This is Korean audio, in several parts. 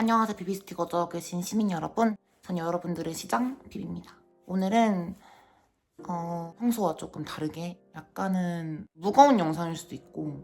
안녕하세요. 비비스틱어져 계신 시민 여러분. 전 여러분들의 시장 비비입니다. 오늘은 평소와 조금 다르게 약간은 무거운 영상일 수도 있고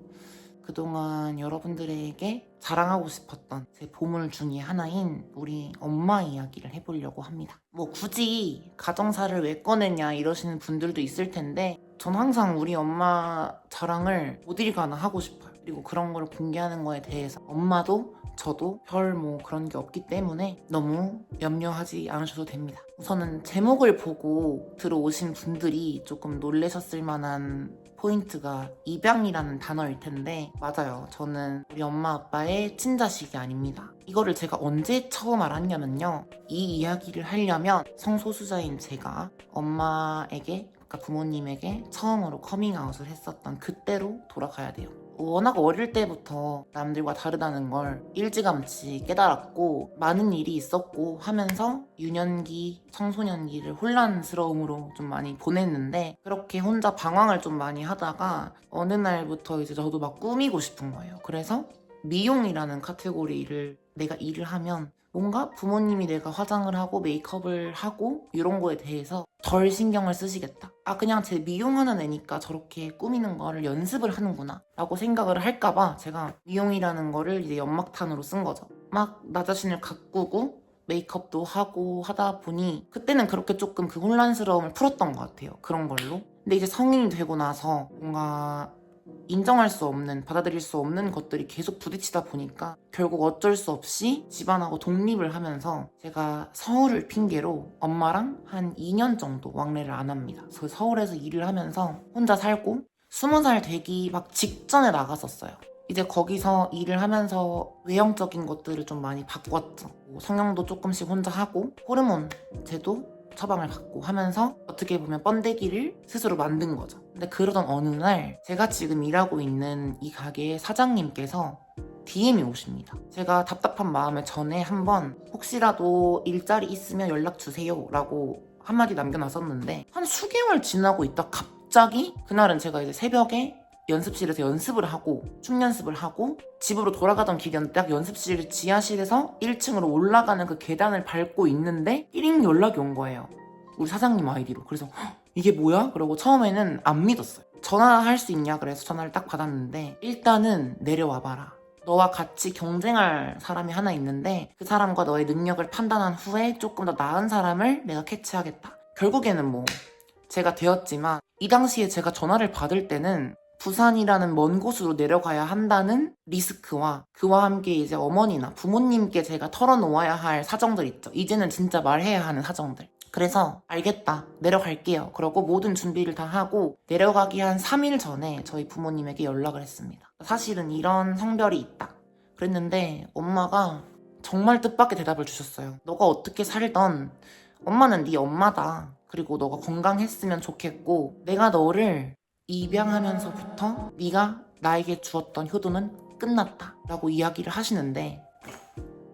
그동안 여러분들에게 자랑하고 싶었던 제 보물 중에 하나인 우리 엄마 이야기를 해보려고 합니다. 뭐 굳이 가정사를 왜 꺼내냐 이러시는 분들도 있을 텐데 전 항상 우리 엄마 자랑을 어딜 가나 하고 싶어요. 그리고 그런 걸 공개하는 거에 대해서 엄마도 저도 별 그런 게 없기 때문에 너무 염려하지 않으셔도 됩니다. 우선은 제목을 보고 들어오신 분들이 조금 놀라셨을 만한 포인트가 입양이라는 단어일 텐데 맞아요. 저는 우리 엄마 아빠의 친자식이 아닙니다. 이거를 제가 언제 처음 알았냐면요. 이 이야기를 하려면 성소수자인 제가 엄마에게 그러니까 부모님에게 처음으로 커밍아웃을 했었던 그때로 돌아가야 돼요. 워낙 어릴 때부터 남들과 다르다는 걸 일찌감치 깨달았고 많은 일이 있었고 하면서 유년기, 청소년기를 혼란스러움으로 좀 많이 보냈는데 그렇게 혼자 방황을 좀 많이 하다가 어느 날부터 이제 저도 막 꾸미고 싶은 거예요. 그래서 미용이라는 카테고리를 내가 일을 하면 뭔가 부모님이 내가 화장을 하고 메이크업을 하고 이런 거에 대해서 덜 신경을 쓰시겠다. 그냥 제 미용하는 애니까 저렇게 꾸미는 거를 연습을 하는구나 라고 생각을 할까봐 제가 미용이라는 거를 이제 연막탄으로 쓴 거죠. 막 나 자신을 가꾸고 메이크업도 하고 하다 보니 그때는 그렇게 조금 그 혼란스러움을 풀었던 것 같아요. 그런 걸로. 근데 이제 성인이 되고 나서 뭔가 인정할 수 없는, 받아들일 수 없는 것들이 계속 부딪히다 보니까 결국 어쩔 수 없이 집안하고 독립을 하면서 제가 서울을 핑계로 엄마랑 한 2년 정도 왕래를 안 합니다. 그래서 서울에서 일을 하면서 혼자 살고 20살 되기 막 직전에 나갔었어요. 이제 거기서 일을 하면서 외형적인 것들을 좀 많이 바꿨죠. 성형도 조금씩 혼자 하고 호르몬 제도 처방을 받고 하면서 어떻게 보면 번데기를 스스로 만든 거죠. 근데 그러던 어느 날 제가 지금 일하고 있는 이 가게의 사장님께서 DM이 오십니다. 제가 답답한 마음에 전에 한번 혹시라도 일자리 있으면 연락 주세요 라고 한마디 남겨놨었는데 한 수개월 지나고 있다 갑자기 그날은 제가 이제 새벽에 연습실에서 연습을 하고 춤 연습을 하고 집으로 돌아가던 길이었는데 딱 연습실 지하실에서 1층으로 올라가는 그 계단을 밟고 있는데 띠링 연락이 온 거예요. 우리 사장님 아이디로. 그래서 이게 뭐야? 그러고 처음에는 안 믿었어요. 전화할 수 있냐 그래서 전화를 딱 받았는데 일단은 내려와봐라. 너와 같이 경쟁할 사람이 하나 있는데 그 사람과 너의 능력을 판단한 후에 조금 더 나은 사람을 내가 캐치하겠다. 결국에는 뭐 제가 되었지만 이 당시에 제가 전화를 받을 때는 부산이라는 먼 곳으로 내려가야 한다는 리스크와 그와 함께 이제 어머니나 부모님께 제가 털어놓아야 할 사정들 있죠. 이제는 진짜 말해야 하는 사정들. 그래서 알겠다. 내려갈게요. 그러고 모든 준비를 다 하고 내려가기 한 3일 전에 저희 부모님에게 연락을 했습니다. 사실은 이런 성별이 있다. 그랬는데 엄마가 정말 뜻밖의 대답을 주셨어요. 너가 어떻게 살던 엄마는 네 엄마다. 그리고 너가 건강했으면 좋겠고 내가 너를 입양하면서부터 네가 나에게 주었던 효도는 끝났다 라고 이야기를 하시는데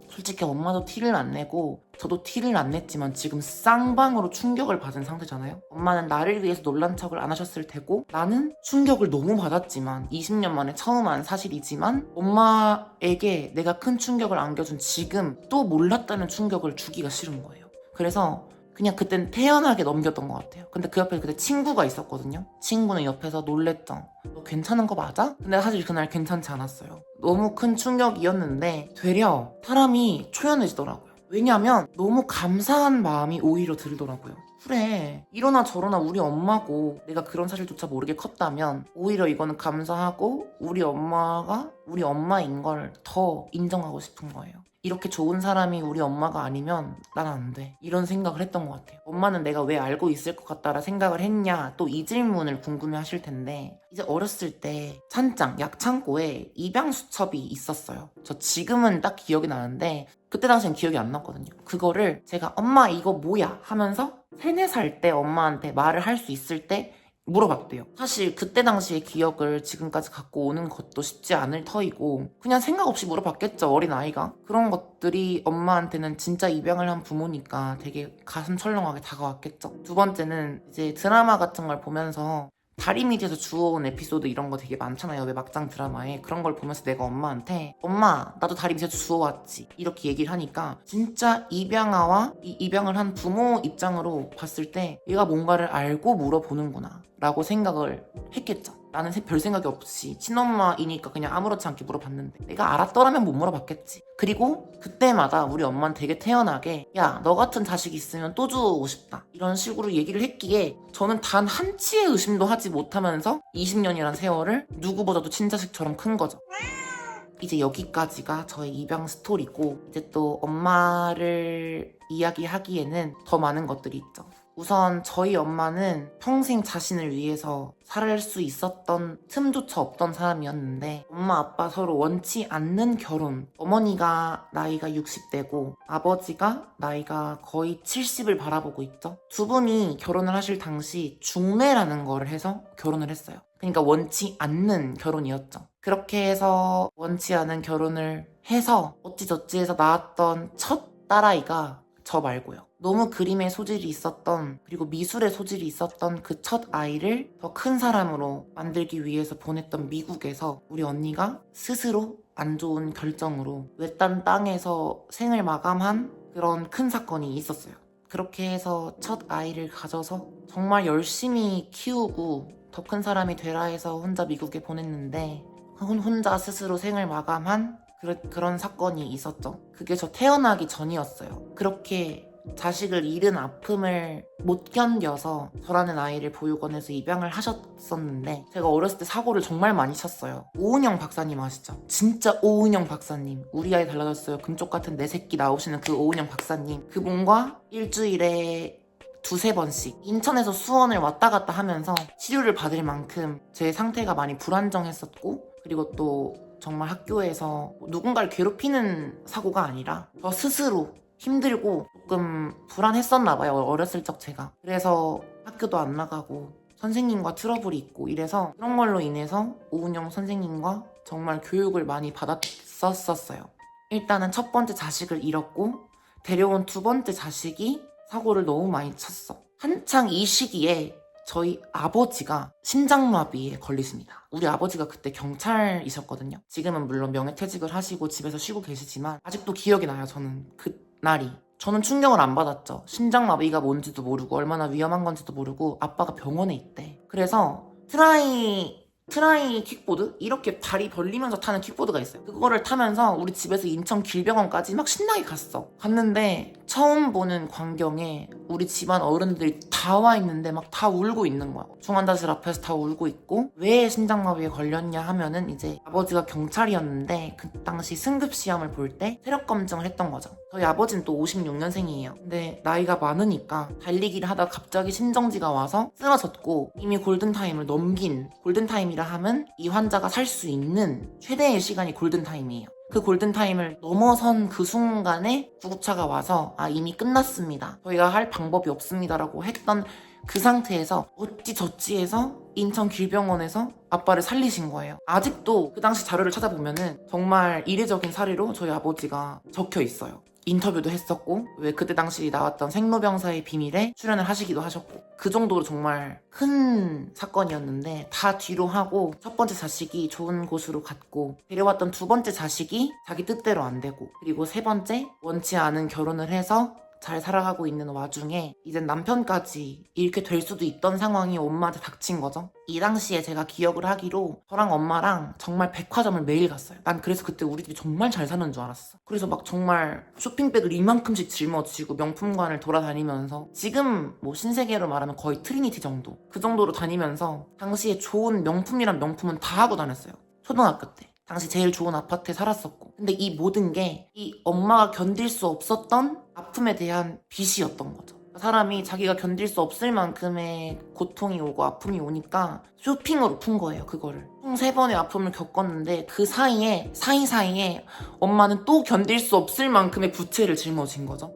솔직히 엄마도 티를 안 내고 저도 티를 안 냈지만 지금 쌍방으로 충격을 받은 상태잖아요. 엄마는 나를 위해서 놀란 척을 안 하셨을 테고 나는 충격을 너무 받았지만 20년 만에 처음 한 사실이지만 엄마에게 내가 큰 충격을 안겨준 지금 또 몰랐다는 충격을 주기가 싫은 거예요. 그래서 그냥 그땐 태연하게 넘겼던 것 같아요. 근데 그 옆에 그때 친구가 있었거든요. 친구는 옆에서 놀랬죠. 너 괜찮은 거 맞아? 근데 사실 그날 괜찮지 않았어요. 너무 큰 충격이었는데 되려 사람이 초연해지더라고요. 왜냐면 너무 감사한 마음이 오히려 들더라고요. 그래, 이러나 저러나 우리 엄마고 내가 그런 사실조차 모르게 컸다면 오히려 이거는 감사하고 우리 엄마가 우리 엄마인 걸 더 인정하고 싶은 거예요. 이렇게 좋은 사람이 우리 엄마가 아니면 난 안 돼. 이런 생각을 했던 것 같아요. 엄마는 내가 왜 알고 있을 것 같다라 생각을 했냐 또 이 질문을 궁금해 하실 텐데 이제 어렸을 때 찬장, 약창고에 입양 수첩이 있었어요. 저 지금은 딱 기억이 나는데 그때 당시엔 기억이 안 났거든요. 그거를 제가 엄마 이거 뭐야 하면서 3, 4살 때 엄마한테 말을 할 수 있을 때 물어봤대요. 사실 그때 당시의 기억을 지금까지 갖고 오는 것도 쉽지 않을 터이고 그냥 생각 없이 물어봤겠죠. 어린아이가. 그런 것들이 엄마한테는 진짜 입양을 한 부모니까 되게 가슴 철렁하게 다가왔겠죠. 두 번째는 이제 드라마 같은 걸 보면서 다리 밑에서 주워온 에피소드 이런 거 되게 많잖아요. 왜 막장 드라마에. 그런 걸 보면서 내가 엄마한테 엄마 나도 다리 밑에서 주워왔지 이렇게 얘기를 하니까 진짜 입양아와 이 입양을 한 부모 입장으로 봤을 때 얘가 뭔가를 알고 물어보는구나 라고 생각을 했겠죠. 나는 별 생각이 없이 친엄마이니까 그냥 아무렇지 않게 물어봤는데 내가 알았더라면 못 물어봤겠지. 그리고 그때마다 우리 엄마는 되게 태연하게 야 너 같은 자식 있으면 또 주우고 싶다 이런 식으로 얘기를 했기에 저는 단 한치의 의심도 하지 못하면서 20년이란 세월을 누구보다도 친자식처럼 큰 거죠. 이제 여기까지가 저의 입양 스토리고 이제 또 엄마를 이야기하기에는 더 많은 것들이 있죠. 우선 저희 엄마는 평생 자신을 위해서 살을 수 있었던 틈조차 없던 사람이었는데 엄마 아빠 서로 원치 않는 결혼. 어머니가 나이가 60대고 아버지가 나이가 거의 70을 바라보고 있죠. 두 분이 결혼을 하실 당시 중매라는 거를 해서 결혼을 했어요. 그러니까 원치 않는 결혼이었죠. 그렇게 해서 원치 않은 결혼을 해서 어찌저찌 해서 낳았던 첫 딸아이가 저 말고요. 너무 그림에 소질이 있었던 그리고 미술에 소질이 있었던 그 첫 아이를 더 큰 사람으로 만들기 위해서 보냈던 미국에서 우리 언니가 스스로 안 좋은 결정으로 외딴 땅에서 생을 마감한 그런 큰 사건이 있었어요. 그렇게 해서 첫 아이를 가져서 정말 열심히 키우고 더 큰 사람이 되라 해서 혼자 미국에 보냈는데 혼자 스스로 생을 마감한 그런 사건이 있었죠. 그게 저 태어나기 전이었어요. 그렇게 자식을 잃은 아픔을 못 견뎌서 저라는 아이를 보육원에서 입양을 하셨었는데 제가 어렸을 때 사고를 정말 많이 쳤어요. 오은영 박사님 아시죠? 진짜 오은영 박사님. 우리 아이 달라졌어요. 금쪽 같은 내 새끼 나오시는 그 오은영 박사님. 그분과 일주일에 두세 번씩 인천에서 수원을 왔다 갔다 하면서 치료를 받을 만큼 제 상태가 많이 불안정했었고 그리고 또 정말 학교에서 누군가를 괴롭히는 사고가 아니라 저 스스로 힘들고 조금 불안했었나 봐요. 어렸을 적 제가. 그래서 학교도 안 나가고 선생님과 트러블이 있고 이래서 그런 걸로 인해서 오은영 선생님과 정말 교육을 많이 받았었어요. 일단은 첫 번째 자식을 잃었고 데려온 두 번째 자식이 사고를 너무 많이 쳤어. 한창 이 시기에 저희 아버지가 심장마비에 걸리십니다. 우리 아버지가 그때 경찰이셨거든요. 지금은 물론 명예퇴직을 하시고 집에서 쉬고 계시지만 아직도 기억이 나요. 저는 그날이. 저는 충격을 안 받았죠. 심장마비가 뭔지도 모르고 얼마나 위험한 건지도 모르고 아빠가 병원에 있대. 그래서 트라이 킥보드? 이렇게 다리 벌리면서 타는 킥보드가 있어요. 그거를 타면서 우리 집에서 인천 길병원까지 막 신나게 갔어. 갔는데 처음 보는 광경에 우리 집안 어른들이 다 와 있는데 막 다 울고 있는 거야. 중환자실 앞에서 다 울고 있고 왜 심장마비에 걸렸냐 하면은 이제 아버지가 경찰이었는데 그 당시 승급시험을 볼 때 체력 검증을 했던 거죠. 저희 아버지는 또 56년생이에요. 근데 나이가 많으니까 달리기를 하다가 갑자기 심정지가 와서 쓰러졌고 이미 골든타임을 넘긴 골든타임이라 함은 이 환자가 살 수 있는 최대의 시간이 골든타임이에요. 그 골든타임을 넘어선 그 순간에 구급차가 와서 이미 끝났습니다. 저희가 할 방법이 없습니다라고 했던 그 상태에서 어찌저찌해서 인천 길병원에서 아빠를 살리신 거예요. 아직도 그 당시 자료를 찾아보면은 정말 이례적인 사례로 저희 아버지가 적혀 있어요. 인터뷰도 했었고 왜 그때 당시 나왔던 생로병사의 비밀에 출연을 하시기도 하셨고 그 정도로 정말 큰 사건이었는데 다 뒤로 하고 첫 번째 자식이 좋은 곳으로 갔고 데려왔던 두 번째 자식이 자기 뜻대로 안 되고 그리고 세 번째 원치 않은 결혼을 해서 잘 살아가고 있는 와중에 이제 남편까지 잃게 될 수도 있던 상황이 엄마한테 닥친 거죠. 이 당시에 제가 기억을 하기로 저랑 엄마랑 정말 백화점을 매일 갔어요. 난 그래서 그때 우리 집이 정말 잘 사는 줄 알았어. 그래서 막 정말 쇼핑백을 이만큼씩 짊어지고 명품관을 돌아다니면서 지금 뭐 신세계로 말하면 거의 트리니티 정도 그 정도로 다니면서 당시에 좋은 명품이란 명품은 다 하고 다녔어요. 초등학교 때. 당시 제일 좋은 아파트에 살았었고 근데 이 모든 게 이 엄마가 견딜 수 없었던 아픔에 대한 빚이었던 거죠. 사람이 자기가 견딜 수 없을 만큼의 고통이 오고 아픔이 오니까 쇼핑으로 푼 거예요. 그거를 총 3번의 아픔을 겪었는데 그 사이사이에 엄마는 또 견딜 수 없을 만큼의 부채를 짊어진 거죠.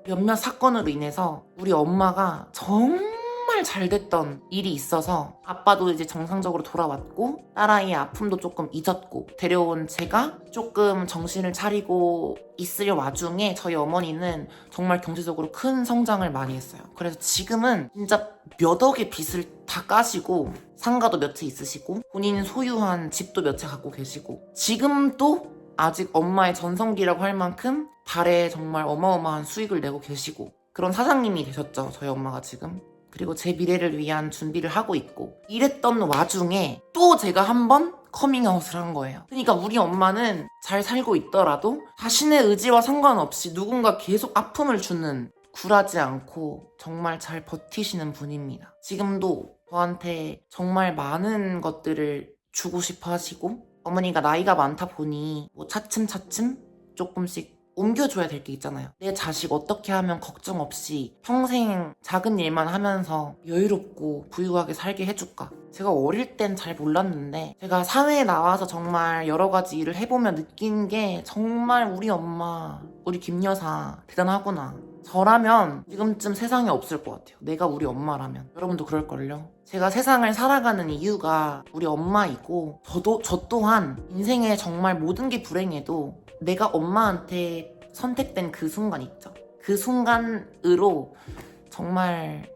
몇몇 사건으로 인해서 우리 엄마가 정말 정말 잘 됐던 일이 있어서 아빠도 이제 정상적으로 돌아왔고 딸아이의 아픔도 조금 잊었고 데려온 제가 조금 정신을 차리고 있을 와중에 저희 어머니는 정말 경제적으로 큰 성장을 많이 했어요. 그래서 지금은 진짜 몇 억의 빚을 다 까시고 상가도 몇 채 있으시고 본인 소유한 집도 몇 채 갖고 계시고 지금도 아직 엄마의 전성기라고 할 만큼 달에 정말 어마어마한 수익을 내고 계시고 그런 사장님이 되셨죠, 저희 엄마가 지금. 그리고 제 미래를 위한 준비를 하고 있고 이랬던 와중에 또 제가 한번 커밍아웃을 한 거예요. 그러니까 우리 엄마는 잘 살고 있더라도 자신의 의지와 상관없이 누군가 계속 아픔을 주는 굴하지 않고 정말 잘 버티시는 분입니다. 지금도 저한테 정말 많은 것들을 주고 싶어 하시고 어머니가 나이가 많다 보니 뭐 차츰차츰 조금씩 옮겨줘야 될 게 있잖아요. 내 자식 어떻게 하면 걱정 없이 평생 작은 일만 하면서 여유롭고 부유하게 살게 해줄까? 제가 어릴 땐 잘 몰랐는데 제가 사회에 나와서 정말 여러 가지 일을 해보면 느낀 게 정말 우리 엄마, 우리 김여사 대단하구나. 저라면 지금쯤 세상에 없을 것 같아요. 내가 우리 엄마라면. 여러분도 그럴걸요? 제가 세상을 살아가는 이유가 우리 엄마이고 저 또한 인생에 정말 모든 게 불행해도 내가 엄마한테 선택된 그 순간 있죠. 그 순간으로 정말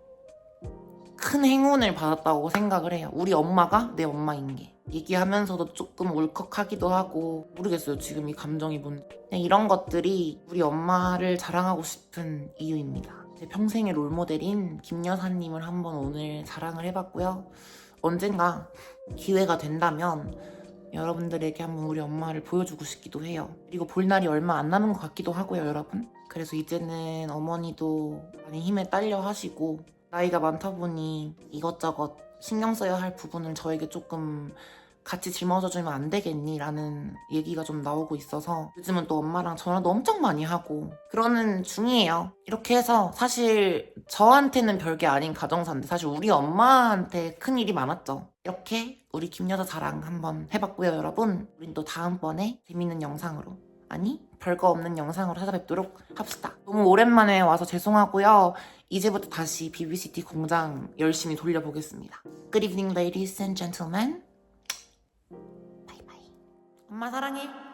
큰 행운을 받았다고 생각을 해요. 우리 엄마가 내 엄마인 게. 얘기하면서도 조금 울컥하기도 하고 모르겠어요. 지금 이 감정이 뭔지. 그냥 이런 것들이 우리 엄마를 자랑하고 싶은 이유입니다. 제 평생의 롤모델인 김 여사님을 한번 오늘 자랑을 해봤고요. 언젠가 기회가 된다면 여러분들에게 한번 우리 엄마를 보여주고 싶기도 해요. 그리고 볼 날이 얼마 안 남은 것 같기도 하고요, 여러분. 그래서 이제는 어머니도 많이 힘에 딸려 하시고 나이가 많다 보니 이것저것 신경 써야 할 부분을 저에게 조금 같이 짊어져주면 안 되겠니? 라는 얘기가 좀 나오고 있어서 요즘은 또 엄마랑 전화도 엄청 많이 하고 그러는 중이에요. 이렇게 해서 사실 저한테는 별게 아닌 가정사인데 사실 우리 엄마한테 큰일이 많았죠. 이렇게 우리 김여사 자랑 한번 해봤고요, 여러분. 우린 또 다음번에 재밌는 영상으로 아니 별거 없는 영상으로 찾아뵙도록 합시다. 너무 오랜만에 와서 죄송하고요. 이제부터 다시 BBCT 공장 열심히 돌려보겠습니다. Good evening, ladies and gentlemen. 바이바이. 엄마 사랑해.